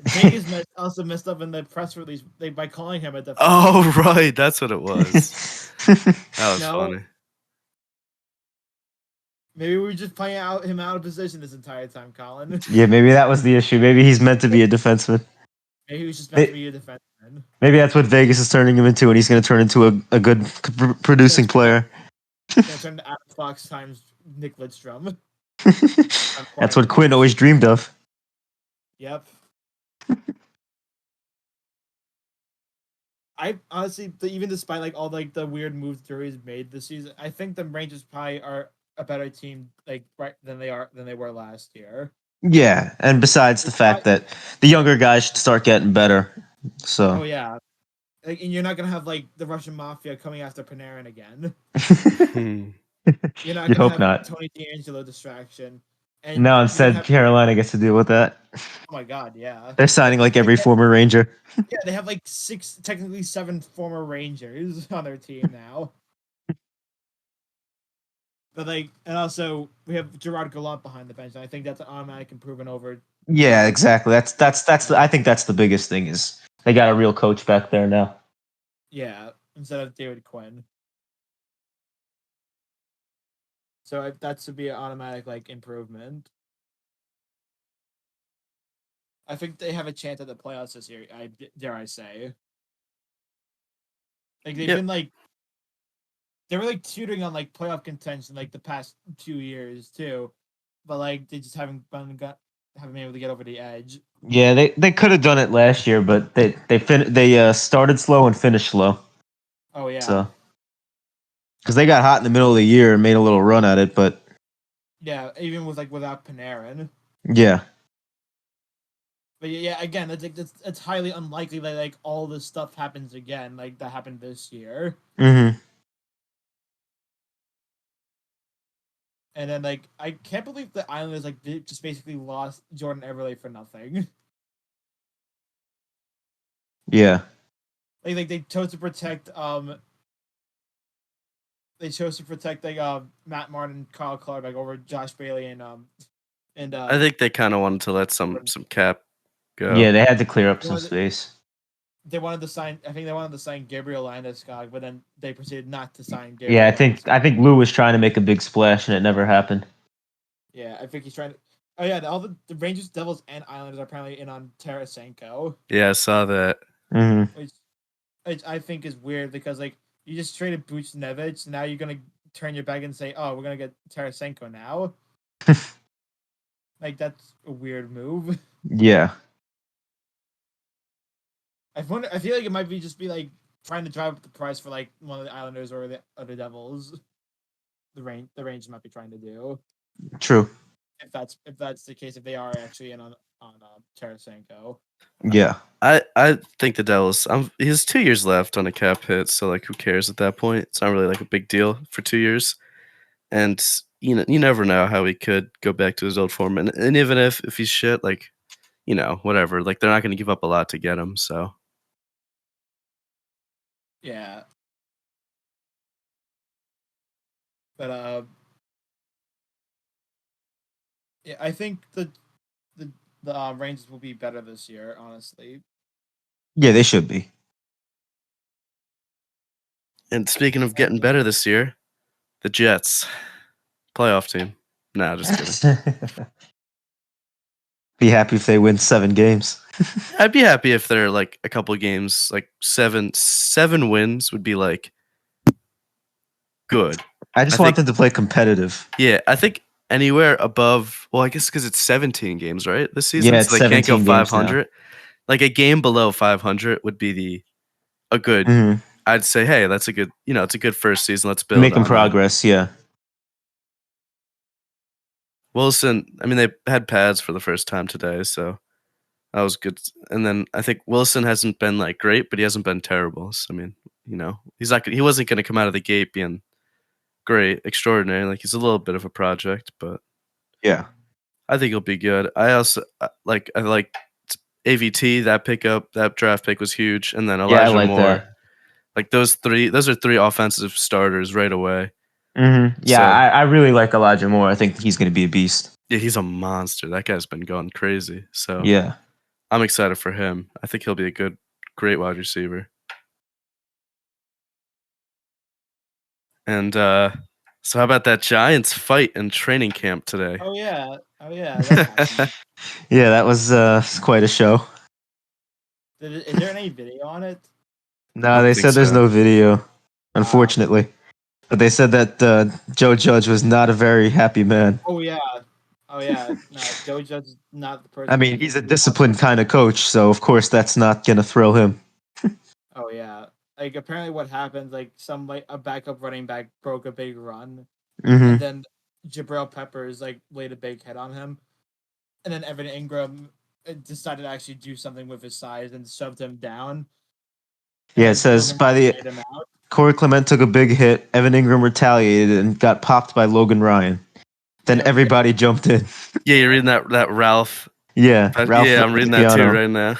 Vegas also messed up in the press release by calling him a defenseman. Oh, right. That's what it was. That was funny. Maybe we were just playing him out of position this entire time, Colin. Yeah, maybe that was the issue. Maybe he's meant to be a defenseman. Maybe he was just meant to be a defenseman. Maybe that's what Vegas is turning him into, and he's going to turn into a good producing player. Going to turn to Adam Fox times Nick Lidstrom. That's what Quinn always dreamed of. Yep. I honestly, even despite all the weird moves Drury's made this season, I think the Rangers probably are a better team than they were last year. Yeah, and besides the fact that the younger guys should start getting better. So. Oh yeah, and you're not gonna have the Russian mafia coming after Panarin again. You're not. You gonna hope have not. Tony DeAngelo distraction. And no, instead Carolina gets to deal with that. Oh my God, yeah. They're signing every former Ranger. Yeah, they have technically 7 former Rangers on their team now. But and also we have Gerard Gallant behind the bench, and I think that's an automatic improvement over. Yeah, exactly. I think that's the biggest thing is they got a real coach back there now. Yeah, instead of David Quinn. So that should be an automatic improvement. I think they have a chance at the playoffs this year. Dare I say? They've been they were teetering on playoff contention the past 2 years too, but they just haven't haven't been able to get over the edge. Yeah, they could have done it last year, but they started slow and finished slow. Oh yeah. So because they got hot in the middle of the year and made a little run at it, but Yeah, even with without Panarin. yeah. But yeah, again, it's highly unlikely that all this stuff happens again, that happened this year. Mm-hmm. And then I can't believe the Islanders they just basically lost Jordan Eberle for nothing. Yeah. They chose to protect Matt Martin, Kyle Clark over Josh Bailey and I think they kind of wanted to let some cap go. Yeah, they had to clear up some space. They wanted to sign. I think they wanted to sign Gabriel Landeskog, but then they proceeded not to sign Gabriel. Yeah, I think Lou was trying to make a big splash and it never happened. Yeah, I think he's trying to. Oh yeah, all the Rangers, Devils, and Islanders are apparently in on Tarasenko. Yeah, I saw that. Mm-hmm. Which I think is weird because you just traded Buchnevich, now you're gonna turn your back and say, oh, we're gonna get Tarasenko now. That's a weird move. Yeah. I feel like it might be trying to drive up the price for one of the Islanders or the other Devils. The Rangers might be trying to do. True. If that's the case, if they are actually in on Tarasenko. Yeah. I think the Devils. He has 2 years left on a cap hit, so who cares at that point? It's not really a big deal for 2 years, and you never know how he could go back to his old form, and even if he's shit, whatever. They're not going to give up a lot to get him, so. Yeah. But yeah, I think the Rangers will be better this year, honestly. Yeah, they should be. And speaking of getting better this year, the Jets, playoff team. Nah, just kidding. Be happy if they win 7 games. I'd be happy if they're a couple games, 7 wins would be good. I want them to play competitive. Yeah, I think anywhere above, well, I guess because it's 17 games, right? This season, yeah, so they can't go 500. A game below 500 would be a good. Mm-hmm. I'd say, hey, that's a good. It's a good first season. Let's build. Making progress, yeah. Wilson, they had pads for the first time today, so that was good. And then I think Wilson hasn't been great, but he hasn't been terrible. So he's not. He wasn't going to come out of the gate being great, extraordinary. He's a little bit of a project, but yeah, I think he'll be good. I also like AVT. That draft pick was huge, and then Elijah Moore. That. Those are 3 offensive starters right away. Mm-hmm. Yeah, so, I really like Elijah Moore. I think he's going to be a beast. Yeah, he's a monster. That guy's been going crazy. So yeah, I'm excited for him. I think he'll be a great wide receiver. And so how about that Giants fight in training camp today? Oh yeah. Yeah, that was quite a show. Is there any video on it? No, they said there's no video, unfortunately. But they said that Joe Judge was not a very happy man. Oh yeah. No, Joe Judge is not the person. I mean, he's a disciplined kind of coach, so of course that's not gonna thrill him. Oh yeah. Apparently what happened, a backup running back broke a big run. Mm-hmm. And then Jabril Peppers laid a big hit on him. And then Evan Ingram decided to actually do something with his size and shoved him down. Yeah, it says Corey Clement took a big hit, Evan Ingram retaliated and got popped by Logan Ryan. Then everybody jumped in. Yeah, you're reading that Ralph. Yeah, Ralph. Yeah, I'm reading that too right now.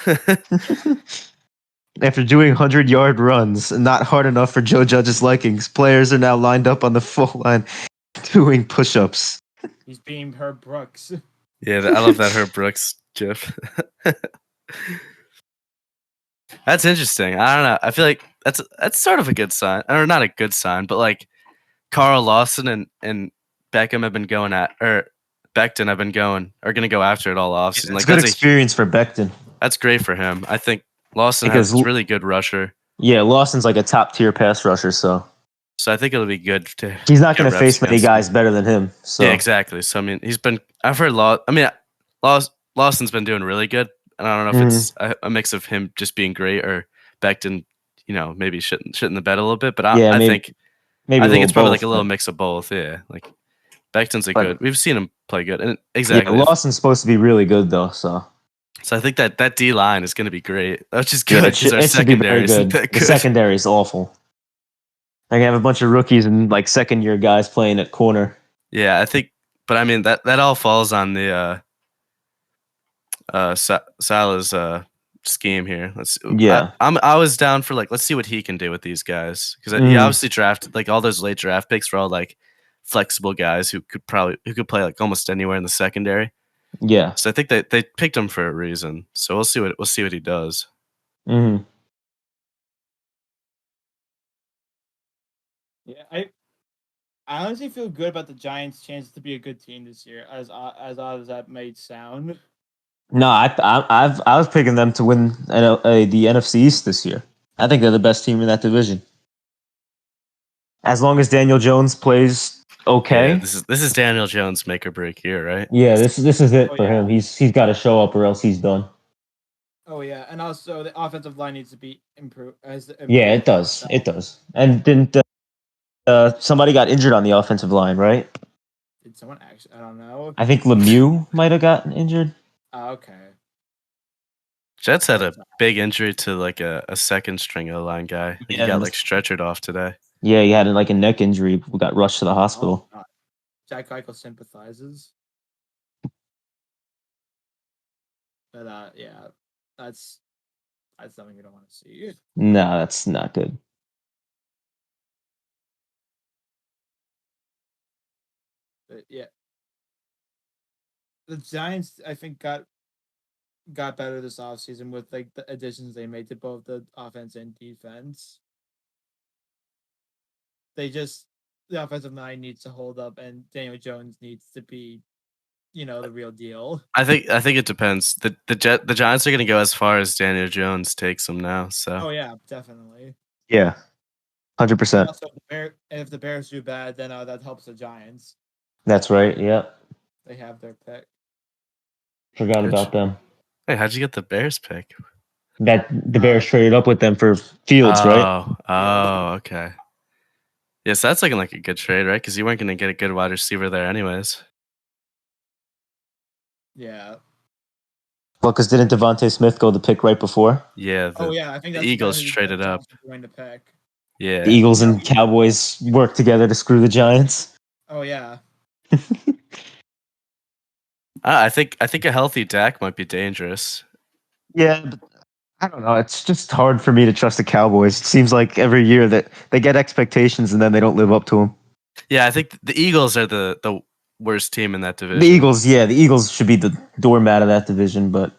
After doing 100-yard runs, not hard enough for Joe Judge's likings, players are now lined up on the full line doing push-ups. He's being Herb Brooks. Yeah, I love that Herb Brooks gif. That's interesting. I don't know. I feel like that's sort of a good sign. Or not a good sign, but Carl Lawson and Beckham have been going Becton have been going are going to go after it all offseason. It's good experience for Becton. That's great for him. I think Lawson has a really good rusher. Yeah, Lawson's a top-tier pass rusher, so I think it'll be good to. He's not going to face many guys better than him. So yeah, exactly. So I've heard Lawson's been doing really good, and I don't know if it's a mix of him just being great or Becton, maybe shitting the bed a little bit. But I think it's probably like a little mix of both. Yeah, like Becton's good. We've seen him play good, and exactly. Yeah, Lawson's supposed to be really good though, so I think that D line is going to be great. That's just good because our it should be very secondary good. The secondary is awful. I have a bunch of rookies and like second-year guys playing at corner. Yeah, I think, but I mean that all falls on the Salah's scheme here. I was down for let's see what he can do with these guys because he obviously drafted like all those late draft picks were all like flexible guys who could play like almost anywhere in the secondary. Yeah. So I think they picked him for a reason. So we'll see what he does. Mm-hmm. Yeah, I honestly feel good about the Giants' chances to be a good team this year, as odd as that may sound. No, I was picking them to win the NFC East this year. I think they're the best team in that division. As long as Daniel Jones plays okay. Yeah, this is Daniel Jones' make or break year, right? Yeah, this is it for him. He's got to show up or else he's done. Oh yeah, and also the offensive line needs to be improved. Yeah, it does. It does. And didn't somebody got injured on the offensive line, right? Did someone actually? I don't know. I think Lemieux might have gotten injured. Okay. Jets had a big injury to like a second string O-line guy. He got stretchered off today. Yeah, he had like a neck injury. We got rushed to the hospital. Oh, Jack Eichel sympathizes. But yeah, that's something you don't want to see. No, that's not good. But yeah, the Giants I think got better this offseason with like the additions they made to both the offense and defense. The offensive line needs to hold up, and Daniel Jones needs to be, the real deal. I think it depends. The Giants are going to go as far as Daniel Jones takes them now. So. Oh yeah, definitely. Yeah, 100%. Also, if the Bears do bad, then that helps the Giants. That's right. Yeah. They have their pick. Forgot about them. Hey, how'd you get the Bears pick? That the Bears traded up with them for Fields, right? Oh, okay. Yes, that's looking like a good trade, right? Because you weren't going to get a good wide receiver there anyways. Yeah. Well, because didn't Devontae Smith go the pick right before? Yeah. I think the Eagles traded up. The pick. Yeah. The Eagles and Cowboys worked together to screw the Giants. Oh yeah. I think a healthy Dak might be dangerous. Yeah, but I don't know. It's just hard for me to trust the Cowboys. It seems like every year that they get expectations and then they don't live up to them. Yeah, I think the Eagles are the worst team in that division. The Eagles should be the doormat of that division, but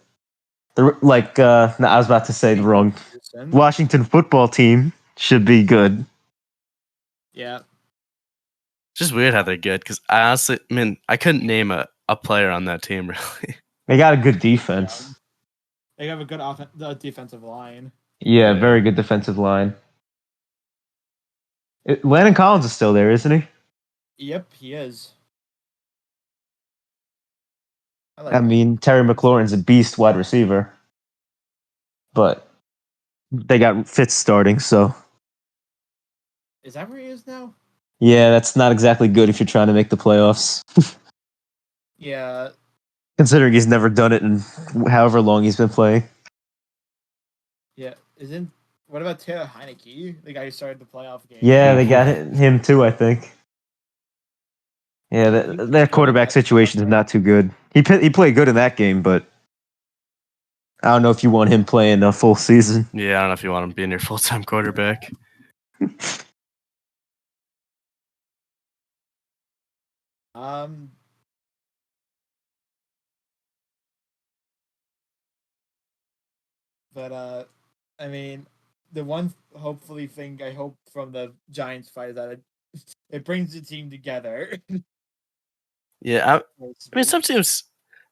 I was about to say the wrong. Washington football team should be good. Yeah. It's just weird how they're good because I couldn't name a player on that team really. They got a good defense. They have a good defensive line. Yeah, very good defensive line. Landon Collins is still there, isn't he? Yep, he is. I mean, Terry McLaurin's a beast wide receiver. But they got Fitz starting, so. Is that where he is now? Yeah, that's not exactly good if you're trying to make the playoffs. Yeah. Considering he's never done it in however long he's been playing. Yeah, what about Taylor Heineke, the guy who started the playoff game? Yeah, they got him too, I think. Yeah, their quarterback situation is not too good. He played good in that game, but I don't know if you want him playing a full season. Yeah, I don't know if you want him being your full-time quarterback. But I mean, the one hopefully thing I hope from the Giants fight is that it brings the team together. Yeah, I mean, some teams.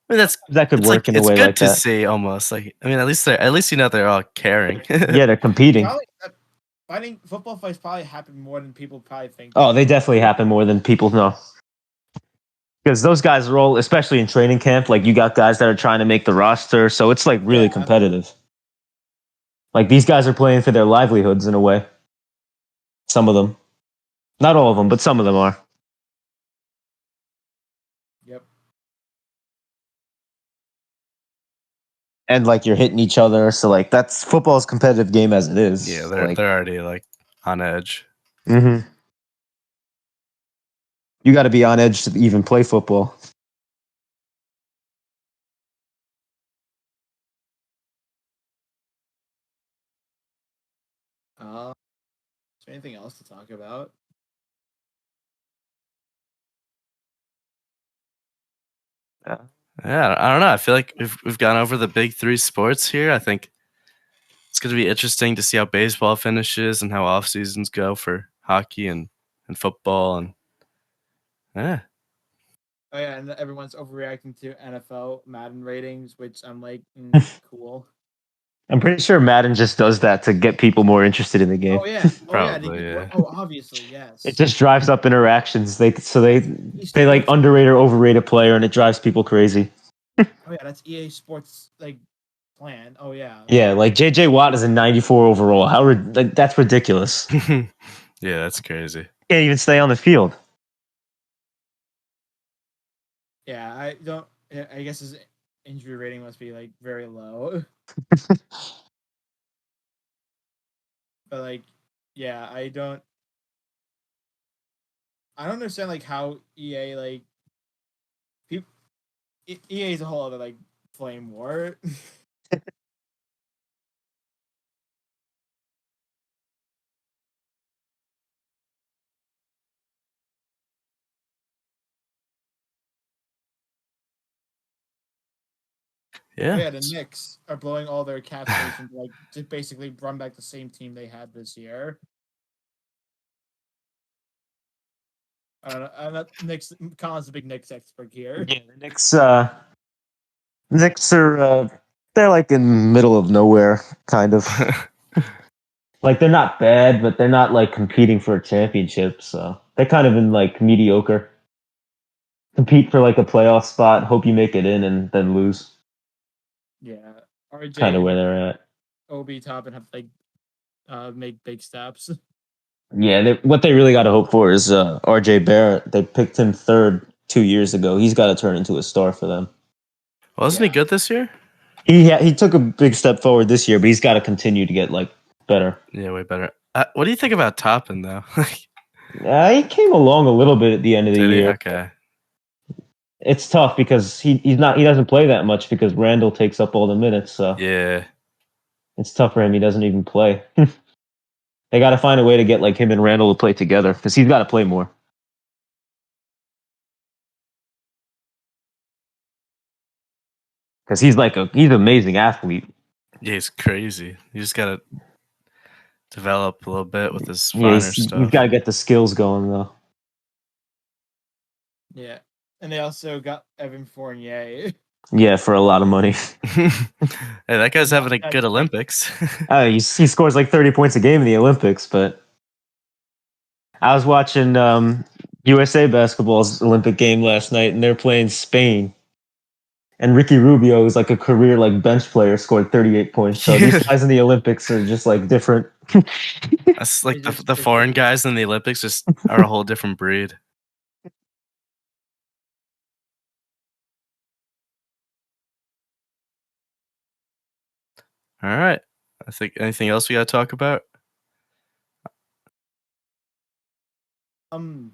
I mean, that could work in a way like that. It's good to see, almost like. I mean, at least they're all caring. Yeah, they're competing. Football fights probably happen more than people probably think. Oh, they definitely happen more than people know. Because those guys are all, especially in training camp, like you got guys that are trying to make the roster, so it's like really competitive. Like these guys are playing for their livelihoods in a way. Some of them, not all of them, but some of them are. Yep. And like you're hitting each other, so like that's football's competitive game as it is. Yeah, like, they're already like on edge. Mm-hmm. You got to be on edge to even play football. Is there anything else to talk about? Yeah, I don't know. I feel like we've gone over the big three sports here. I think it's going to be interesting to see how baseball finishes and how off seasons go for hockey and football and yeah. Oh yeah, and everyone's overreacting to NFL Madden ratings, which I'm like, cool. I'm pretty sure Madden just does that to get people more interested in the game. Oh yeah, Probably, yeah. Oh, obviously, yes. It just drives up interactions. They Sports, like underrate or overrate a player, and it drives people crazy. Oh yeah, that's EA Sports like plan. Oh yeah. Yeah, like JJ Watt is a 94 overall. Like that's ridiculous. Yeah, that's crazy. Can't even stay on the field. Yeah, I don't. I guess his injury rating must be like very low. But like, yeah, I don't understand like how EA like people. EA is a whole other like flame war. Yeah. Yeah, the Knicks are blowing all their cap space and like just basically run back the same team they had this year. I'm not Knicks. Colin's a big Knicks expert here. Yeah, the Knicks are they're like in the middle of nowhere, kind of. Like they're not bad, but they're not like competing for a championship. So they're kind of in like mediocre. Compete for like a playoff spot, hope you make it in, and then lose. Yeah, RJ Kind of where they're at. Obi top and have like make big steps. Yeah, what they really got to hope for is RJ Barrett. They picked him third 2 years ago. He's got to turn into a star for them. Wasn't he good this year? He took a big step forward this year, but he's got to continue to get like better. Yeah, way better. What do you think about Toppin though? He came along a little bit at the end of the year. Okay. It's tough because he doesn't play that much because Randall takes up all the minutes. So yeah, it's tough for him. He doesn't even play. They got to find a way to get like him and Randall to play together because he's got to play more. Because he's an amazing athlete. Yeah, he's crazy. You just gotta develop a little bit with his finer stuff. He's got to get the skills going though. Yeah, and they also got Evan Fournier. Yeah, for a lot of money. Hey, that guy's having a good Olympics. He scores like 30 points a game in the Olympics, but I was watching USA basketball's Olympic game last night, and they're playing Spain. And Ricky Rubio is like a career like bench player, scored 38 points. So these guys in the Olympics are just like different. That's like the foreign guys in the Olympics just are a whole different breed. All right. I think anything else we got to talk about? Trying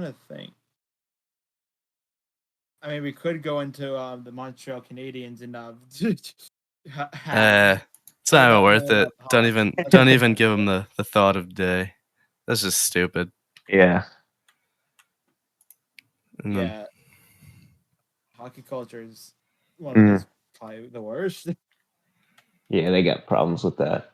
to think. I mean, we could go into the Montreal Canadiens and it's not even worth it. Don't even give them the thought of day. That's just stupid. Yeah. Yeah. Hockey culture is probably the worst. Yeah, they got problems with that.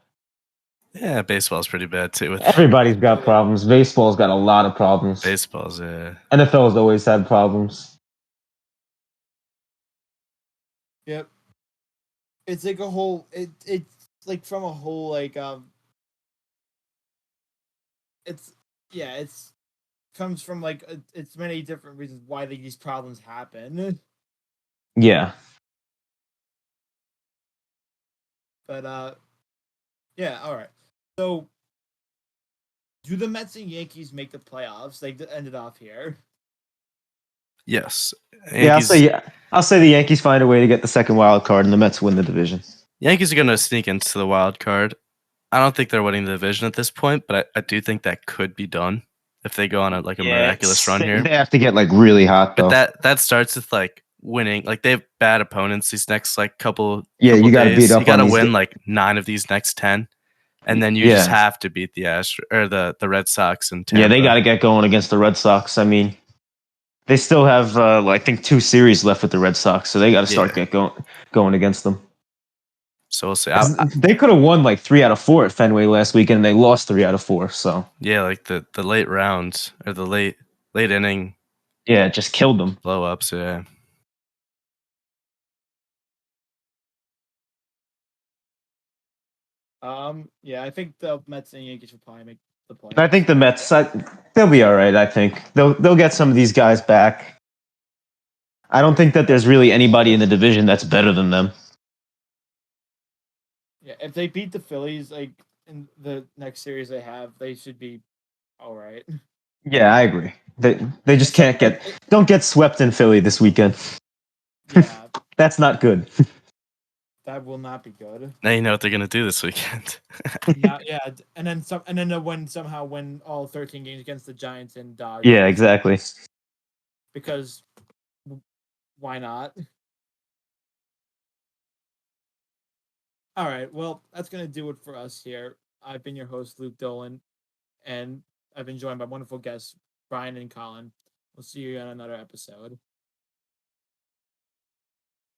Yeah, baseball's pretty bad too. Everybody's got problems. Baseball's got a lot of problems. Baseball's yeah. NFL's always had problems. Yep. It's like a whole. It's like from a whole like it's comes from like it's many different reasons why these problems happen. Yeah. But yeah, all right. So, do the Mets and Yankees make the playoffs? They ended off here. Yes. Yeah, I'll say the Yankees find a way to get the second wild card and the Mets win the division. Yankees are going to sneak into the wild card. I don't think they're winning the division at this point, but I do think that could be done if they go on a miraculous run here. They have to get like really hot though. But that starts with like winning. Like they have bad opponents these next like couple. Yeah, couple you got to days. beat up. You got to on win these. like 9 of these next 10, and then you just have to beat the the Red Sox and Tampa. Yeah, they got to get going against the Red Sox. I mean, they still have I think 2 series left with the Red Sox, so they got to start going against them. So we'll see. They could have won like 3 out of 4 at Fenway last weekend, and they lost 3 out of 4. So yeah, like the late rounds or the late inning. Yeah, it just killed them. Blow ups. Yeah. Yeah, I think the Mets and Yankees will probably make the playoffs. I think the Mets, they'll be all right. I think they'll get some of these guys back. I don't think that there's really anybody in the division that's better than them. Yeah, if they beat the Phillies like in the next series they have, they should be all right. Yeah, I agree. They just don't get swept in Philly this weekend. Yeah, that's not good. That will not be good. Now you know what they're gonna do this weekend. yeah, and then they'll win all 13 games against the Giants and Dodgers. Yeah, exactly. Because why not? All right, well, that's gonna do it for us here. I've been your host, Luke Dolan, and I've been joined by wonderful guests, Brian and Colin. We'll see you on another episode.